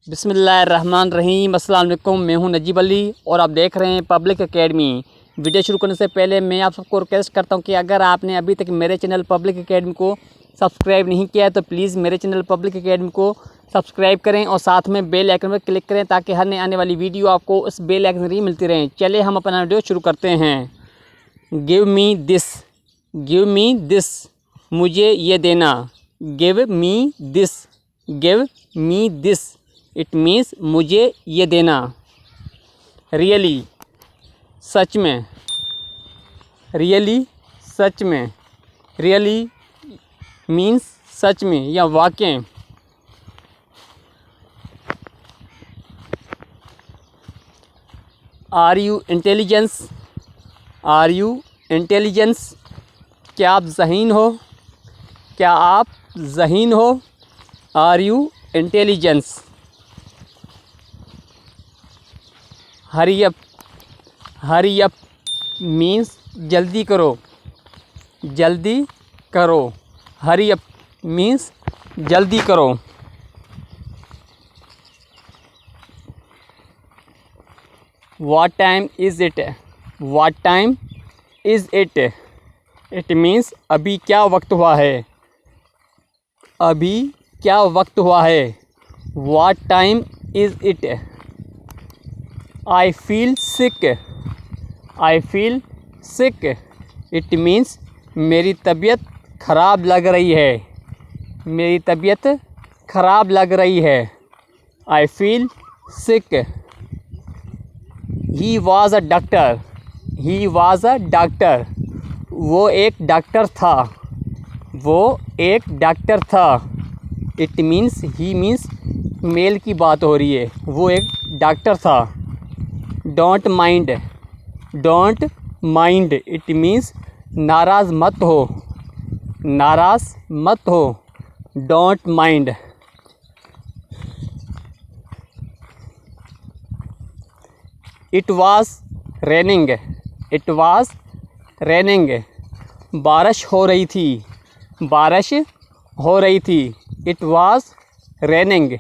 बिस्मिल्लाहिर्रहमानिर्रहीम। अस्सलाम वालेकुम। मैं हूं नजीब अली और आप देख रहे हैं पब्लिक एकेडमी। वीडियो शुरू करने से पहले मैं आप सबको रिक्वेस्ट करता हूं कि अगर आपने अभी तक मेरे चैनल पब्लिक एकेडमी को सब्सक्राइब नहीं किया है तो प्लीज़ मेरे चैनल पब्लिक एकेडमी को सब्सक्राइब करें और साथ में बेल आइकन पर क्लिक करें ताकि हर नई आने वाली वीडियो आपको उस बेल आइकन से मिलती रहें। चलिए हम अपना वीडियो शुरू करते हैं। Give me this, give me this, मुझे ये देना। Give me this, give me this, it means मुझे ये देना। रियली, सच में। रियली, सच में। रियली मीन्स सच में या वाकई। Are you intelligence, are you intelligence, क्या आप ज़हीन हो, क्या आप ज़हीन हो। Are you intelligence. Hurry up, hurry up means जल्दी करो, जल्दी करो। हरी अप मीन्स जल्दी करो। What time is it, what time is it, it means अभी क्या वक्त हुआ है, अभी क्या वक्त हुआ है। What time is it. I feel sick, I feel sick, it means मेरी तबीयत ख़राब लग रही है, मेरी तबीयत ख़राब लग रही है। I feel sick. He was a doctor, he was a doctor, वो एक डॉक्टर था, वो एक डॉक्टर था। It means he means male की बात हो रही है, वो एक डॉक्टर था। Don't mind, don't mind, it means नाराज़ मत हो, नाराज़ मत हो। Don't mind. It was raining, it was raining, बारिश हो रही थी, बारिश हो रही थी। इट वाज रेनिंग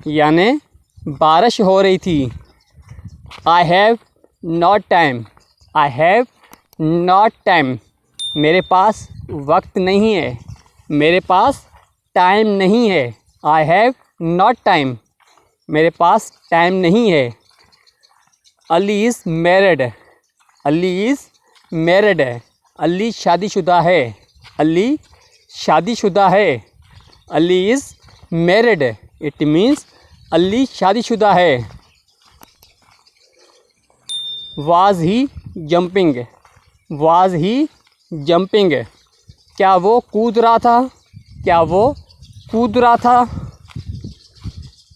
यानी बारिश हो रही थी। I have not time, I have not time, मेरे पास वक्त नहीं है, मेरे पास टाइम नहीं है। आई हैव नॉट टाइम, मेरे पास टाइम नहीं है। Ali is married, Ali is married, Ali शादीशुदा है, अली शादीशुदा है। Ali is married, it means Ali शादीशुदा है। Was he jumping, was he jumping, क्या वो कूद रहा था, क्या वो कूद रहा था।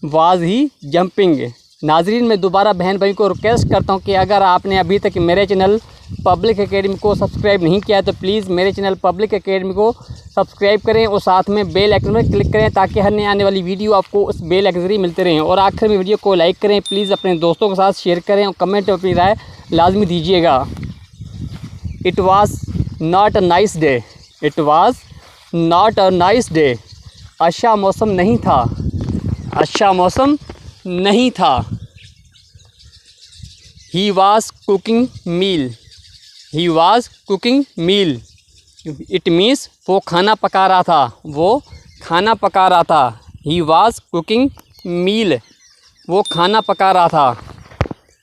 Was he jumping. नाजरीन, मैं दोबारा बहन भाई को रिक्वेस्ट करता हूं कि अगर आपने अभी तक मेरे चैनल पब्लिक एकेडमी को सब्सक्राइब नहीं किया तो प्लीज़ मेरे चैनल पब्लिक एकेडमी को सब्सक्राइब करें और साथ में बेल आइकन पर क्लिक करें ताकि हर नई आने वाली वीडियो आपको उस बेल आइकन से मिलते रहें। और आखिर में वीडियो को लाइक करें, प्लीज़ अपने दोस्तों के साथ शेयर करें और कमेंट में अपनी राय लाजमी दीजिएगा। It was not a nice day, it was not a nice day, अच्छा मौसम नहीं था, अच्छा मौसम नहीं था। He was cooking meal, he was cooking meal, it means वो खाना पका रहा था, वो खाना पका रहा था। ही वॉज कुकिंग मील, वो खाना पका रहा था।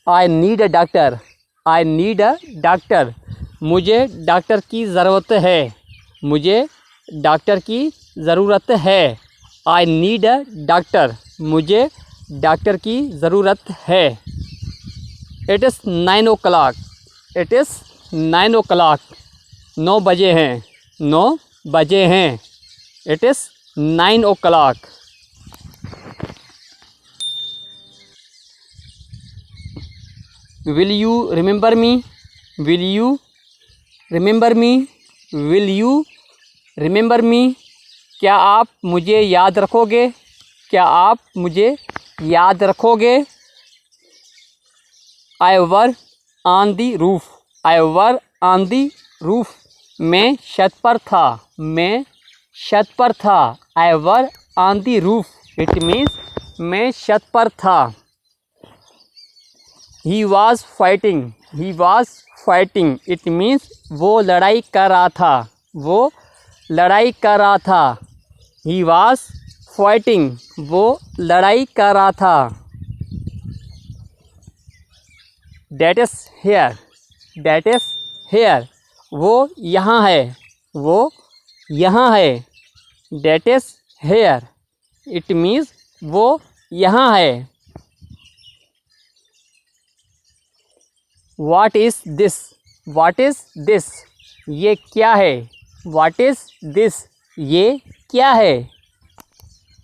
I need a doctor, I need a doctor, मुझे डॉक्टर की ज़रूरत है, मुझे डॉक्टर की ज़रूरत है। आई नीड अ डॉक्टर, मुझे डॉक्टर की ज़रूरत है। It is 9 o'clock, it is 9 o'clock, 9 बजे हैं, 9 बजे हैं। It is 9 o'clock। Will you remember me, will you remember me, will you remember मी, क्या आप मुझे याद रखोगे, क्या आप मुझे याद रखोगे। I were on the roof, I were on the roof, मैं छत पर था, मैं छत पर था। I were on the roof, it means मैं छत पर था। He was fighting, he was fighting it means वो लड़ाई कर रहा था, वो लड़ाई कर रहा था। ही वॉज फाइटिंग, वो लड़ाई कर रहा था। That is here, that is here, वो यहाँ है, वो यहाँ है। That is here, it means वो यहाँ है। What is this, what is this, ये क्या है। What is this, ये क्या है।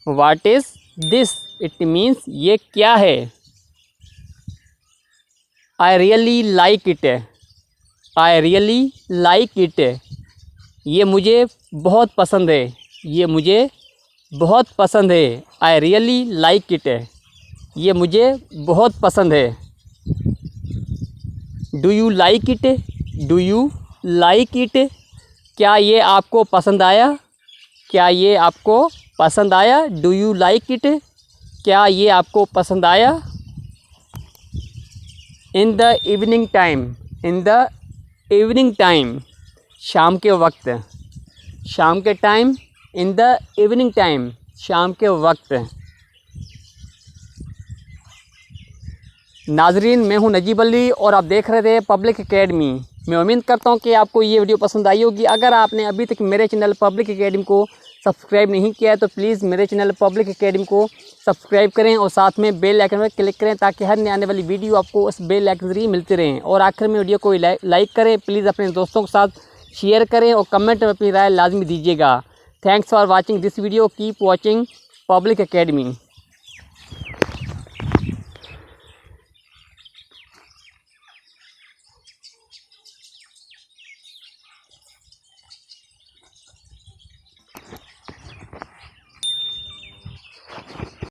What is this, it means ये क्या है। I really like it, I really like it, ये मुझे बहुत पसंद है, ये मुझे बहुत पसंद है। I really like it, ये मुझे बहुत पसंद है। Do you like it, do you like it, क्या ये आपको पसंद आया, क्या ये आपको पसंद आया। Do you like it, क्या ये आपको पसंद आया। In the evening time, in the evening time, शाम के वक्त, शाम के time. In the evening time, शाम के वक्त। नाजरीन, मैं हूं नजीब अली और आप देख रहे थे पब्लिक एकेडमी। मैं उम्मीद करता हूं कि आपको ये वीडियो पसंद आई होगी। अगर आपने अभी तक मेरे चैनल पब्लिक एकेडमी को सब्सक्राइब नहीं किया है तो प्लीज़ मेरे चैनल पब्लिक एकेडमी को सब्सक्राइब करें और साथ में बेल आइकन पर क्लिक करें ताकि हर नई आने वाली वीडियो आपको उस बेल आइकन के जरिए मिलती रहें। और आखिर में वीडियो को लाइक करें, प्लीज़ अपने दोस्तों के साथ शेयर करें और कमेंट में अपनी राय लाजमी दीजिएगा। Thanks for watching this video, keep watching public academy.